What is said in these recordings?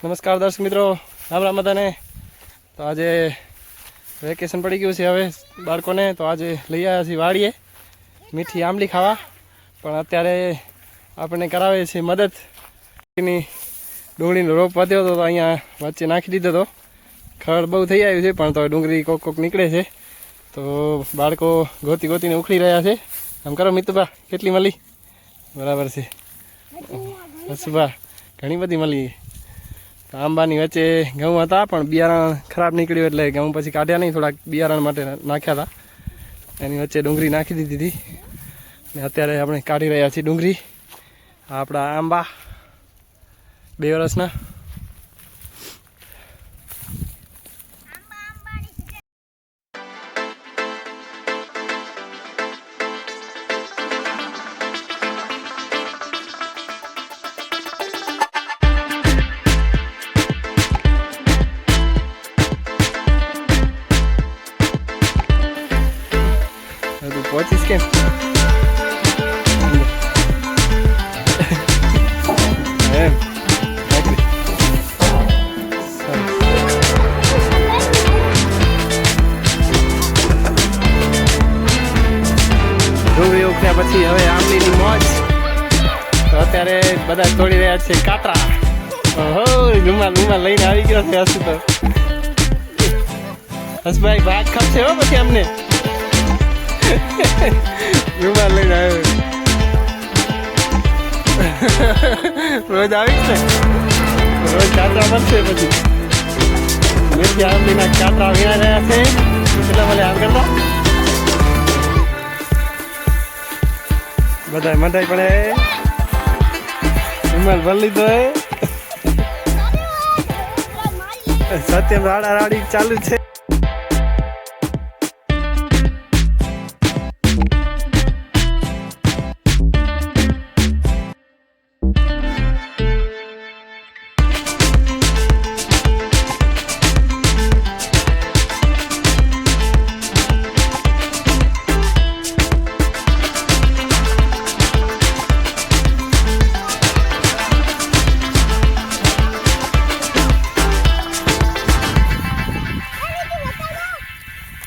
નમસ્કાર દર્શક મિત્રો, રામ રામ બધાને। તો આજે વેકેશન પડી ગયું છે હવે બાળકોને, તો આજે લઈ આવ્યા છીએ વાડીએ મીઠી આંબલી ખાવા। પણ અત્યારે આપણે કરાવે છે મદદ એની ડુંગળીનો રોપ વધ્યો હતો તો અહીંયા વચ્ચે નાખી દીધો હતો। ખડ બહુ થઈ આવ્યું છે પણ તો ડુંગળી કોક કોક નીકળે છે, તો બાળકો ગોતી ગોતીને ઉખડી રહ્યા છે। આમ કરો મિતુભા, કેટલી મળી? બરાબર છે હસુભા, ઘણી બધી મળી। આંબાની વચ્ચે ઘઉં હતા પણ બિયારણ ખરાબ નીકળ્યું એટલે ઘઉં પછી કાઢ્યા નહીં, થોડાક બિયારણ માટે નાખ્યા હતા। એની વચ્ચે ડુંગળી નાખી દીધી હતી ને અત્યારે આપણે કાઢી રહ્યા છીએ ડુંગળી। આપણા આંબા 2 વર્ષના। પહોંચીશ કેમ? એમ ડુંગળી ઉખડ્યા પછી હવે આંબલીની મોજ। તો અત્યારે બધા તોડી રહ્યા છે કાતરા। ઓહો, રૂમાલ લઈને આવી ગયો છે હસુ તો। હસભાઈ ભાગ ખાશે હો પછી અમને। રૂમાલ લઈને આવ્યો, રોજ આવીશ ને, રોજ કાતરા બનશે પછી। મીઠી આંબલીના કાતરા વીણા રહ્યા છે। કેટલા ભલે આમ કરતા બધા મંડાઈ પડે। રૂમાલ ભરી લીધો હે, સત્યમ રાડા રાડી ચાલુ છે।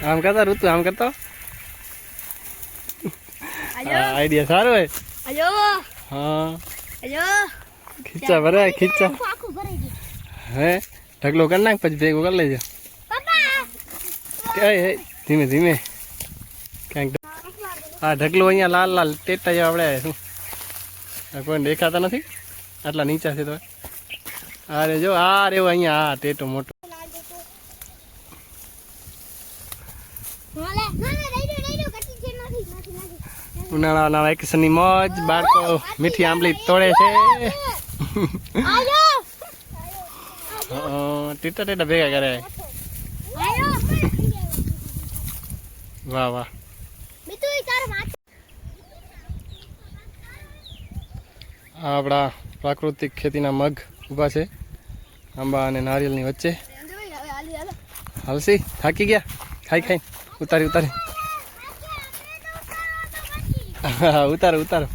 આમ કરતા ઋતુ, આમ કરતો આઈડિયા સારો હે। હા, ખીચા ભરે ખીચા હે, ઢગલો કરી નાખ પછી ભેગો કરી લેજો। ધીમે ધીમે ક્યાંક હા ઢગલો અહીંયા લાલ લાલ ટેટા જેવા આપણે શું કોઈ દેખાતા નથી, આટલા નીચા છે તો। અરે જો આ રેવો અહીંયા, આ ટેટો મોટો। ઉનાળાના વેકેશનની મોજ, બાળકો મીઠી આંબલી તોડે છે। ટીટા ટીટા ભેગા કરે। વાહ વાહ, આપણા પ્રાકૃતિક ખેતીના મગ ઊભા છે આંબા અને નારિયેળની વચ્ચે। હાલસી થાકી ગયા ખાઈ ઉતારી હા ઉતારો